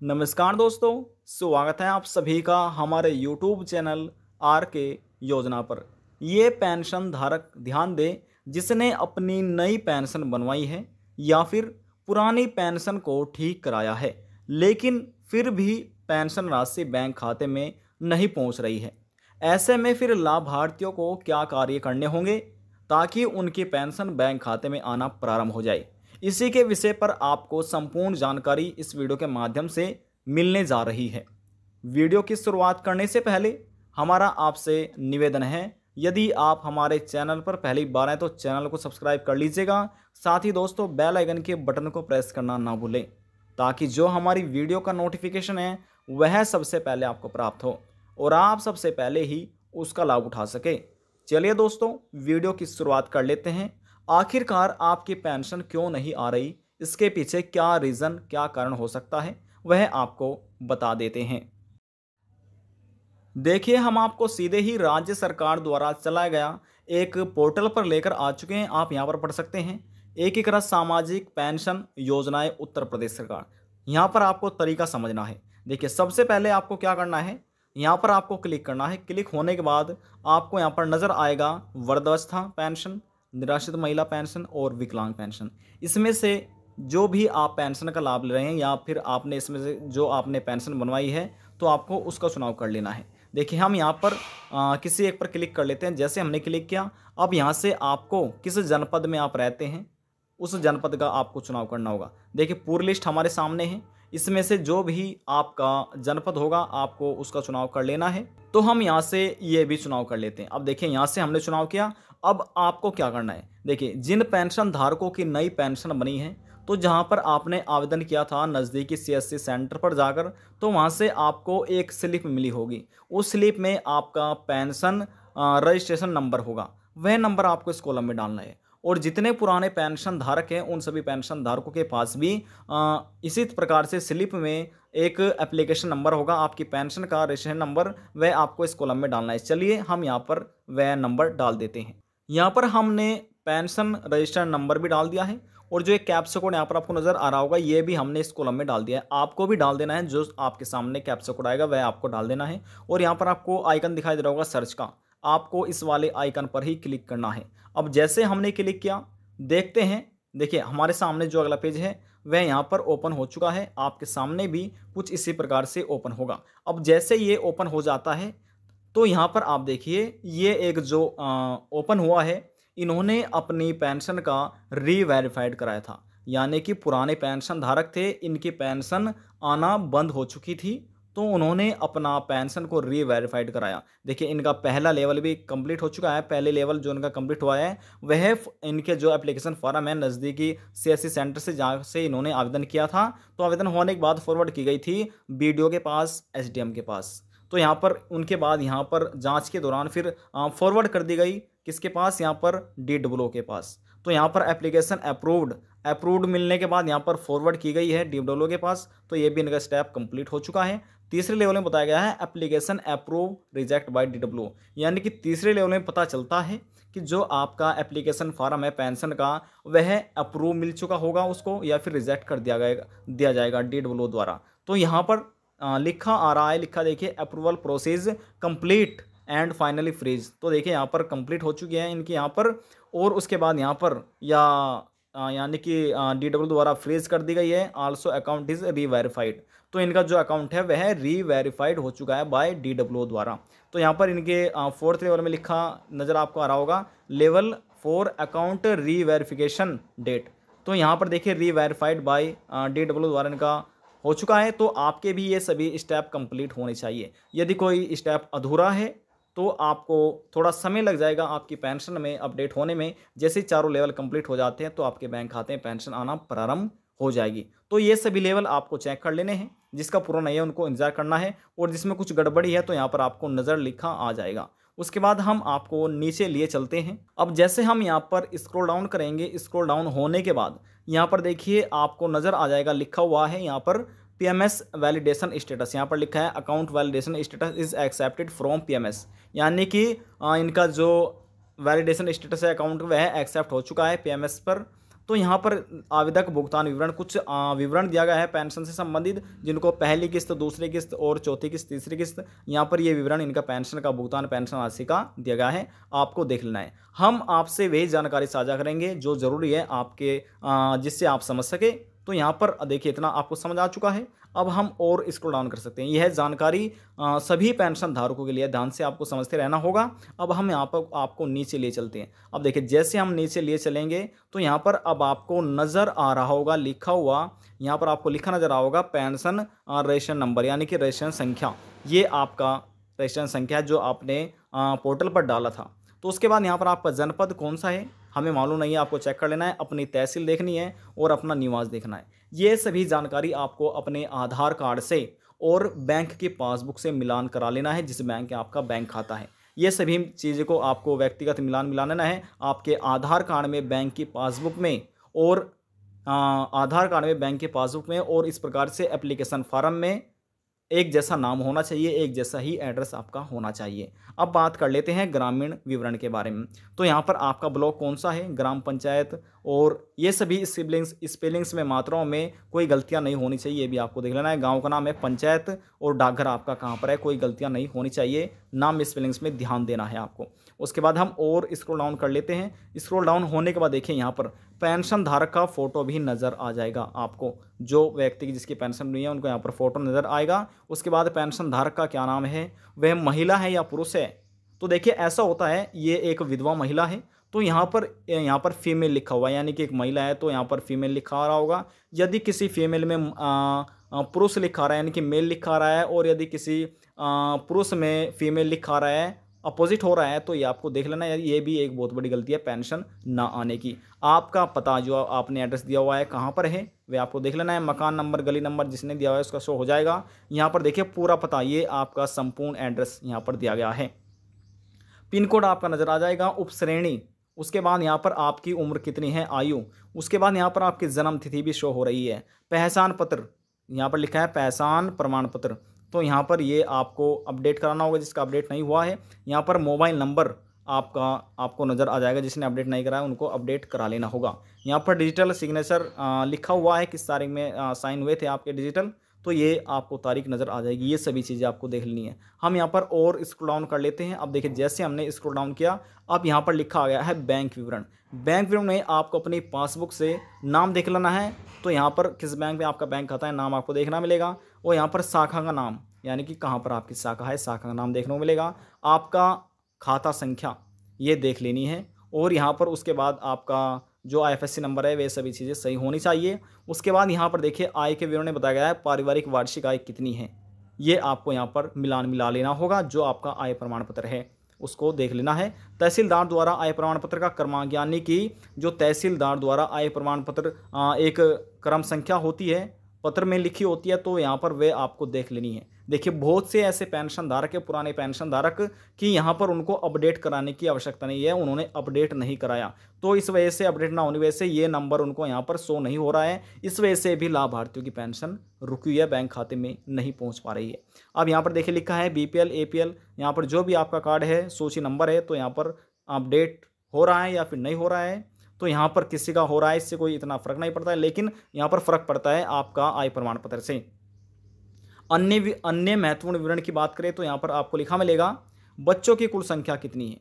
नमस्कार दोस्तों, स्वागत है आप सभी का हमारे YouTube चैनल आर के योजना पर। ये पेंशन धारक ध्यान दें जिसने अपनी नई पेंशन बनवाई है या फिर पुरानी पेंशन को ठीक कराया है, लेकिन फिर भी पेंशन राशि बैंक खाते में नहीं पहुंच रही है। ऐसे में फिर लाभार्थियों को क्या कार्य करने होंगे ताकि उनकी पेंशन बैंक खाते में आना प्रारंभ हो जाए। इसी के विषय पर आपको संपूर्ण जानकारी इस वीडियो के माध्यम से मिलने जा रही है। वीडियो की शुरुआत करने से पहले हमारा आपसे निवेदन है, यदि आप हमारे चैनल पर पहली बार हैं तो चैनल को सब्सक्राइब कर लीजिएगा। साथ ही दोस्तों बेल आइकन के बटन को प्रेस करना ना भूलें ताकि जो हमारी वीडियो का नोटिफिकेशन है वह सबसे पहले आपको प्राप्त हो और आप सबसे पहले ही उसका लाभ उठा सके। चलिए दोस्तों वीडियो की शुरुआत कर लेते हैं। आखिरकार आपकी पेंशन क्यों नहीं आ रही, इसके पीछे क्या रीज़न, क्या कारण हो सकता है, वह आपको बता देते हैं। देखिए, हम आपको सीधे ही राज्य सरकार द्वारा चलाया गया एक पोर्टल पर लेकर आ चुके हैं। आप यहां पर पढ़ सकते हैं, एकीकृत सामाजिक पेंशन योजनाएं उत्तर प्रदेश सरकार। यहां पर आपको तरीका समझना है। देखिए, सबसे पहले आपको क्या करना है, यहाँ पर आपको क्लिक करना है। क्लिक होने के बाद आपको यहाँ पर नज़र आएगा वृद्धावस्था पेंशन, निराश्रित महिला पेंशन और विकलांग पेंशन। इसमें से जो भी आप पेंशन का लाभ ले रहे हैं या फिर आपने इसमें से जो आपने पेंशन बनवाई है तो आपको उसका चुनाव कर लेना है। देखिए, हम यहाँ पर किसी एक पर क्लिक कर लेते हैं। जैसे हमने क्लिक किया, अब यहाँ से आपको किस जनपद में आप रहते हैं उस जनपद का आपको चुनाव करना होगा। देखिए, पूरी लिस्ट हमारे सामने है। इसमें से जो भी आपका जनपद होगा आपको उसका चुनाव कर लेना है। तो हम यहाँ से ये भी चुनाव कर लेते हैं। अब देखिए, यहाँ से हमने चुनाव किया। अब आपको क्या करना है, देखिए, जिन पेंशन धारकों की नई पेंशन बनी है तो जहाँ पर आपने आवेदन किया था नज़दीकी CSC सेंटर पर जाकर, तो वहाँ से आपको एक स्लिप मिली होगी। उस स्लिप में आपका पेंशन रजिस्ट्रेशन नंबर होगा, वह नंबर आपको इस कॉलम में डालना है। और जितने पुराने पेंशन धारक हैं उन सभी पेंशन धारकों के पास भी इसी प्रकार से स्लिप में एक एप्लीकेशन नंबर होगा, आपकी पेंशन का रजिस्ट्रेशन नंबर, वह आपको इस कॉलम में डालना है। चलिए हम यहाँ पर वह नंबर डाल देते हैं। यहाँ पर हमने पेंशन रजिस्ट्रेशन नंबर भी डाल दिया है और जो एक कैप्चा कोड यहाँ पर आपको नज़र आ रहा होगा ये भी हमने इस कॉलम में डाल दिया है। आपको भी डाल देना है, जो आपके सामने कैप्चा कोड आएगा वह आपको डाल देना है। और यहाँ पर आपको आइकन दिखाई दे रहा होगा सर्च का, आपको इस वाले आइकन पर ही क्लिक करना है। अब जैसे हमने क्लिक किया, देखते हैं, देखिए हमारे सामने जो अगला पेज है वह यहाँ पर ओपन हो चुका है। आपके सामने भी कुछ इसी प्रकार से ओपन होगा। अब जैसे ये ओपन हो जाता है तो यहाँ पर आप देखिए, ये एक जो ओपन हुआ है, इन्होंने अपनी पेंशन का रीवेरीफाइड कराया था, यानी कि पुराने पेंशन धारक थे, इनकी पेंशन आना बंद हो चुकी थी, तो उन्होंने अपना पेंशन को रीवेरीफाइड कराया। देखिए, इनका पहला लेवल भी कंप्लीट हो चुका है। पहले लेवल जो इनका कंप्लीट हुआ है वह इनके जो एप्लीकेशन फॉर्म है नज़दीकी CSC सेंटर से जहाँ से इन्होंने आवेदन किया था, तो आवेदन होने के बाद फॉरवर्ड की गई थी BDO के पास, SDM के पास। तो यहाँ पर उनके बाद यहाँ पर जांच के दौरान फिर फॉरवर्ड कर दी गई किसके पास, यहाँ पर DWO के पास। तो यहाँ पर एप्लीकेशन अप्रूव्ड मिलने के बाद यहाँ पर फॉरवर्ड की गई है DWO के पास। तो ये भी इनका स्टेप कंप्लीट हो चुका है। तीसरे लेवल में बताया गया है application approve reject by DWO, यानी कि तीसरे लेवल में पता चलता है कि जो आपका एप्लीकेशन फॉर्म है पेंशन का वह अप्रूव मिल चुका होगा उसको, या फिर रिजेक्ट कर दिया जाएगा DWO द्वारा। तो यहाँ पर लिखा आ रहा है, लिखा देखिए, approval process complete and finally freeze. तो देखिए यहाँ पर कंप्लीट हो चुकी है इनकी यहाँ पर, और उसके बाद यहाँ पर यानी कि DWO द्वारा फ्रीज कर दी गई है। आल्सो अकाउंट इज रीवेरीफाइड, तो इनका जो अकाउंट है वह रीवेरीफाइड हो चुका है बाय DWO द्वारा। तो यहाँ पर इनके 4th लेवल में लिखा नज़र आपको आ रहा होगा, लेवल 4 अकाउंट रीवेरिफिकेशन डेट। तो यहाँ पर देखिए रीवेरीफाइड बाय DWO द्वारा इनका हो चुका है। तो आपके भी ये सभी स्टेप कंप्लीट होने चाहिए। यदि कोई स्टेप अधूरा है तो आपको थोड़ा समय लग जाएगा आपकी पेंशन में अपडेट होने में। जैसे ही चारों लेवल कंप्लीट हो जाते हैं तो आपके बैंक खाते में पेंशन आना प्रारंभ हो जाएगी। तो ये सभी लेवल आपको चेक कर लेने हैं, जिसका पूरा नहीं है उनको इंतजार करना है, और जिसमें कुछ गड़बड़ी है तो यहाँ पर आपको नज़र लिखा आ जाएगा। उसके बाद हम आपको नीचे लिए चलते हैं। अब जैसे हम यहाँ पर स्क्रॉल डाउन करेंगे, स्क्रॉल डाउन होने के बाद यहाँ पर देखिए आपको नज़र आ जाएगा, लिखा हुआ है यहाँ पर PMS वैलिडेशन स्टेटस। यहाँ पर लिखा है account validation status is accepted from PMS, यानी कि इनका जो वैलिडेशन स्टेटस है अकाउंट वह एक्सेप्ट हो चुका है PMS पर। तो यहाँ पर आवेदक भुगतान विवरण, कुछ विवरण दिया गया है पेंशन से संबंधित, जिनको पहली किस्त, दूसरी किस्त और चौथी किस्त, तीसरी किस्त, यहाँ पर ये विवरण इनका पेंशन का भुगतान, पेंशन राशि का दिया गया है, आपको देख लेना है। हम आपसे वही जानकारी साझा करेंगे जो ज़रूरी है आपके, जिससे आप समझ सके। तो यहाँ पर देखिए इतना आपको समझ आ चुका है। अब हम और स्क्रॉल डाउन कर सकते हैं। यह जानकारी सभी पेंशन धारकों के लिए, ध्यान से आपको समझते रहना होगा। अब हम यहाँ पर आपको नीचे ले चलते हैं। अब देखिए जैसे हम नीचे ले चलेंगे तो यहाँ पर अब आपको नज़र आ रहा होगा लिखा हुआ, यहाँ पर आपको लिखा नज़र आ होगा पेंशन रेशन नंबर, यानी कि रेशन संख्या। ये आपका रेशन संख्या है जो आपने पोर्टल पर डाला था। तो उसके बाद यहाँ पर आपका जनपद कौन सा है हमें मालूम नहीं है, आपको चेक कर लेना है, अपनी तहसील देखनी है और अपना निवास देखना है। ये सभी जानकारी आपको अपने आधार कार्ड से और बैंक की पासबुक से मिलान करा लेना है, जिस बैंक में आपका बैंक खाता है। ये सभी चीज़ों को आपको व्यक्तिगत मिला लेना है आपके आधार कार्ड में, बैंक की पासबुक में और आधार कार्ड में, बैंक की पासबुक में, और इस प्रकार से एप्लीकेशन फॉर्म में एक जैसा नाम होना चाहिए, एक जैसा ही एड्रेस आपका होना चाहिए। अब बात कर लेते हैं ग्रामीण विवरण के बारे में। तो यहाँ पर आपका ब्लॉक कौन सा है, ग्राम पंचायत, और ये सभी स्पेलिंग्स में, मात्राओं में कोई गलतियाँ नहीं होनी चाहिए, ये भी आपको देख लेना है। गांव का नाम है पंचायत और डाकघर आपका कहाँ पर है, कोई गलतियाँ नहीं होनी चाहिए, नाम स्पेलिंग्स में ध्यान देना है आपको। उसके बाद हम और स्क्रॉल डाउन कर लेते हैं। स्क्रॉल डाउन होने के बाद देखिए यहाँ पर पेंशन धारक का फोटो भी नज़र आ जाएगा आपको, जो व्यक्ति की जिसकी पेंशन नहीं है उनको यहाँ पर फोटो नज़र आएगा। उसके बाद पेंशन धारक का क्या नाम है, वह महिला है या पुरुष है। तो देखिए ऐसा होता है, ये एक विधवा महिला है तो यहाँ पर फीमेल लिखा हुआ है, यानी कि एक महिला है तो यहाँ पर फीमेल लिखा रहा होगा। यदि किसी फीमेल में पुरुष लिखा रहा है, यानी कि मेल लिखा रहा है, और यदि किसी पुरुष में फीमेल लिखा रहा है, अपोजिट हो रहा है, तो ये आपको देख लेना है। ये भी एक बहुत बड़ी गलती है पेंशन ना आने की। आपका पता जो आपने एड्रेस दिया हुआ है कहाँ पर है वे आपको देख लेना है। मकान नंबर, गली नंबर जिसने दिया हुआ है उसका शो हो जाएगा। यहाँ पर देखिए पूरा पता, ये आपका संपूर्ण एड्रेस यहाँ पर दिया गया है। पिन कोड आपका नज़र आ जाएगा, उपश्रेणी, उसके बाद यहाँ पर आपकी उम्र कितनी है, आयु, उसके बाद यहाँ पर आपकी जन्म तिथि भी शो हो रही है। पहचान पत्र, यहाँ पर लिखा है पहचान प्रमाण पत्र, तो यहाँ पर ये आपको अपडेट कराना होगा जिसका अपडेट नहीं हुआ है। यहाँ पर मोबाइल नंबर आपको नज़र आ जाएगा, जिसने अपडेट नहीं कराया उनको अपडेट करा लेना होगा। यहाँ पर डिजिटल सिग्नेचर लिखा हुआ है, किस तारीख में साइन हुए थे आपके डिजिटल, तो ये आपको तारीख नज़र आ जाएगी। ये सभी चीज़ें आपको देख लेनी है। हम यहाँ पर और स्क्रॉल डाउन कर लेते हैं। अब देखिए जैसे हमने स्क्रॉल डाउन किया, अब यहाँ पर लिखा गया है बैंक विवरण। बैंक विवरण में आपको अपनी पासबुक से नाम देख लेना है। तो यहाँ पर किस बैंक में आपका बैंक खाता है नाम आपको देखना मिलेगा, और यहाँ पर शाखा का नाम, यानी कि कहाँ पर आपकी शाखा है, शाखा का नाम देखने को मिलेगा। आपका खाता संख्या ये देख लेनी है, और यहाँ पर उसके बाद आपका जो IFSC नंबर है वे सभी चीज़ें सही होनी चाहिए। उसके बाद यहाँ पर देखिए आय के विवरण में बताया गया है पारिवारिक वार्षिक आय कितनी है, ये आपको यहाँ पर मिला लेना होगा। जो आपका आय प्रमाण पत्र है उसको देख लेना है। तहसीलदार द्वारा आय प्रमाण पत्र का क्रमांक, यानी कि जो तहसीलदार द्वारा आय प्रमाण पत्र एक क्रम संख्या होती है, पत्र में लिखी होती है, तो यहाँ पर वे आपको देख लेनी है। देखिए बहुत से ऐसे पेंशन धारक है, पुराने पेंशन धारक, कि यहाँ पर उनको अपडेट कराने की आवश्यकता नहीं है, उन्होंने अपडेट नहीं कराया, तो इस वजह से अपडेट ना होने वजह से ये नंबर उनको यहाँ पर शो नहीं हो रहा है। इस वजह से भी लाभार्थियों की पेंशन रुकी हुई है, बैंक खाते में नहीं पहुँच पा रही है। अब यहाँ पर देखिए लिखा है BPL APL, यहाँ पर जो भी आपका कार्ड है, सूची नंबर है, तो यहाँ पर अपडेट हो रहा है या फिर नहीं हो रहा है। तो यहाँ पर किसी का हो रहा है, इससे कोई इतना फर्क नहीं पड़ता है, लेकिन यहाँ पर फर्क पड़ता है आपका आय प्रमाण पत्र से। अन्य महत्वपूर्ण विवरण की बात करें तो यहाँ पर आपको लिखा मिलेगा बच्चों की कुल संख्या कितनी है,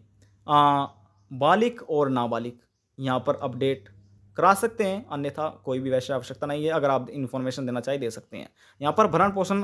बालिग और नाबालिग, यहाँ पर अपडेट करा सकते हैं, अन्यथा कोई भी वैसे आवश्यकता नहीं है। अगर आप इन्फॉर्मेशन देना चाहे दे सकते हैं। यहाँ पर भरण पोषण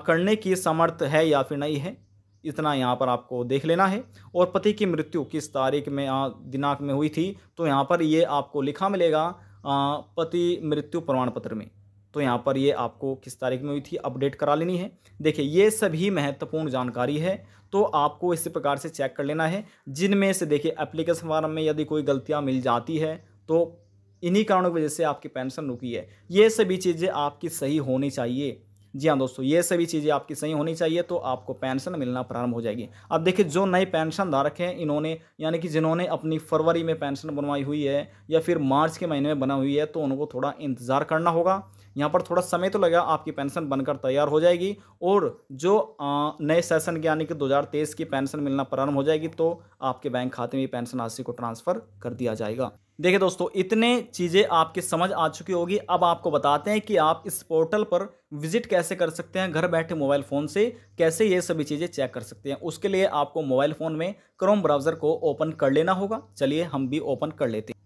करने की समर्थ है या फिर नहीं है, इतना यहाँ पर आपको देख लेना है। और पति की मृत्यु किस तारीख में दिनांक में हुई थी, तो यहाँ पर ये आपको लिखा मिलेगा पति मृत्यु प्रमाण पत्र में, तो यहाँ पर ये आपको किस तारीख में हुई थी अपडेट करा लेनी है। देखिए ये सभी महत्वपूर्ण जानकारी है, तो आपको इसी प्रकार से चेक कर लेना है। जिनमें से देखिए एप्लीकेशन फॉर्म में यदि कोई गलतियाँ मिल जाती है तो इन्हीं कारणों की वजह से आपकी पेंशन रुकी है। ये सभी चीज़ें आपकी सही होनी चाहिए। जी हाँ दोस्तों, ये सभी चीज़ें आपकी सही होनी चाहिए, तो आपको पेंशन मिलना प्रारंभ हो जाएगी। अब देखिए जो नए पेंशन धारक हैं, इन्होंने यानी कि जिन्होंने अपनी फरवरी में पेंशन बनवाई हुई है या फिर मार्च के महीने में बना हुई है, तो उनको थोड़ा इंतज़ार करना होगा। यहाँ पर थोड़ा समय तो लगेगा, आपकी पेंशन बनकर तैयार हो जाएगी, और जो नए सेशन के यानी कि 2023 की पेंशन मिलना प्रारंभ हो जाएगी, तो आपके बैंक खाते में पेंशन राशि को ट्रांसफ़र कर दिया जाएगा। देखिए दोस्तों, इतने चीज़ें आपकी समझ आ चुकी होगी। अब आपको बताते हैं कि आप इस पोर्टल पर विजिट कैसे कर सकते हैं, घर बैठे मोबाइल फ़ोन से कैसे ये सभी चीज़ें चेक कर सकते हैं। उसके लिए आपको मोबाइल फ़ोन में क्रोम ब्राउज़र को ओपन कर लेना होगा। चलिए हम भी ओपन कर लेते हैं।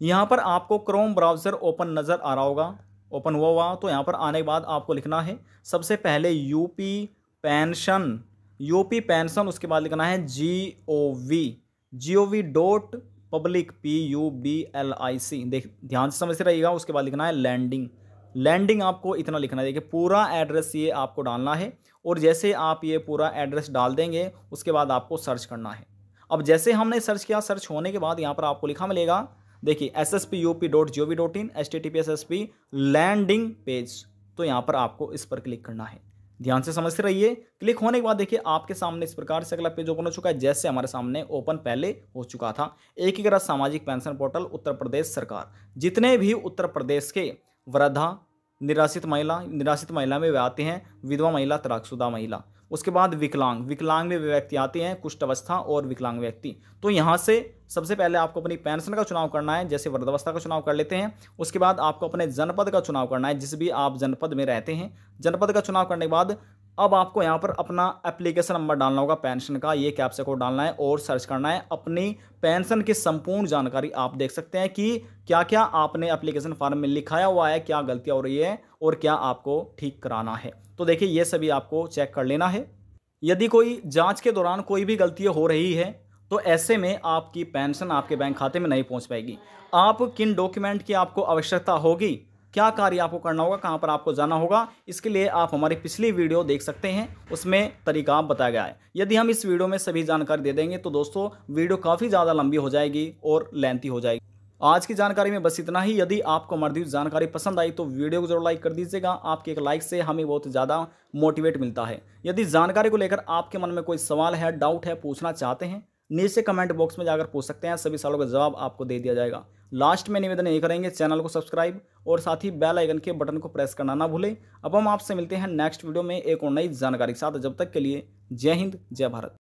यहाँ पर आपको क्रोम ब्राउज़र ओपन नज़र आ रहा होगा। ओपन हुआ हुआ तो यहाँ पर आने के बाद आपको लिखना है सबसे पहले पेंशन यूपी पेंशन, उसके बाद लिखना है GOV डॉट पब्लिक PUBLIC। देख ध्यान से समझते रहिएगा। उसके बाद लिखना है लैंडिंग आपको इतना लिखना है। देखिए पूरा एड्रेस ये आपको डालना है और जैसे आप ये पूरा एड्रेस डाल देंगे उसके बाद आपको सर्च करना है। अब जैसे हमने सर्च किया, सर्च होने के बाद यहाँ पर आपको लिखा मिलेगा, देखिए SSPUP.gov.in HTTPS लैंडिंग पेज। तो यहाँ पर आपको इस पर क्लिक करना है। ध्यान से समझते रहिए। क्लिक होने के बाद देखिए आपके सामने इस प्रकार से अगला पेज ओपन हो चुका है, जैसे हमारे सामने ओपन पहले हो चुका था। एकीकृत सामाजिक पेंशन पोर्टल उत्तर प्रदेश सरकार। जितने भी उत्तर प्रदेश के वृद्धा, निराश्रित महिला में वे आते हैं, विधवा महिला, तलाकशुदा महिला, उसके बाद विकलांग में वे व्यक्ति आते हैं, कुष्ठ अवस्था और विकलांग व्यक्ति। तो यहाँ से सबसे पहले आपको अपनी पेंशन का चुनाव करना है। जैसे वृद्धावस्था का चुनाव कर लेते हैं। उसके बाद आपको अपने जनपद का चुनाव करना है, जिस भी आप जनपद में रहते हैं। जनपद का चुनाव करने के बाद अब आपको यहाँ पर अपना एप्लीकेशन नंबर डालना होगा पेंशन का, ये कैप्चा कोड डालना है और सर्च करना है। अपनी पेंशन की संपूर्ण जानकारी आप देख सकते हैं कि क्या क्या आपने एप्लीकेशन फॉर्म में लिखाया हुआ है, क्या गलतियाँ हो रही है और क्या आपको ठीक कराना है। तो देखिए ये सभी आपको चेक कर लेना है। यदि कोई जांच के दौरान कोई भी गलतियाँ हो रही है तो ऐसे में आपकी पेंशन आपके बैंक खाते में नहीं पहुंच पाएगी। आप किन डॉक्यूमेंट की आपको आवश्यकता होगी, क्या कार्य आपको करना होगा, कहां पर आपको जाना होगा, इसके लिए आप हमारी पिछली वीडियो देख सकते हैं। उसमें तरीका बताया गया है। यदि हम इस वीडियो में सभी जानकारी दे देंगे तो दोस्तों वीडियो काफ़ी ज़्यादा लंबी हो जाएगी और लेंथी हो जाएगी। आज की जानकारी में बस इतना ही। यदि आपको हमारी जानकारी पसंद आई तो वीडियो को जरूर लाइक कर दीजिएगा। आपके एक लाइक से हमें बहुत ज़्यादा मोटिवेट मिलता है। यदि जानकारी को लेकर आपके मन में कोई सवाल है, डाउट है, पूछना चाहते हैं, नीचे कमेंट बॉक्स में जाकर पूछ सकते हैं। सभी सवालों का जवाब आपको दे दिया जाएगा। लास्ट में निवेदन ये करेंगे, चैनल को सब्सक्राइब और साथ ही बेल आइकन के बटन को प्रेस करना ना भूलें। अब हम आपसे मिलते हैं नेक्स्ट वीडियो में एक और नई जानकारी के साथ। जब तक के लिए जय हिंद, जय भारत।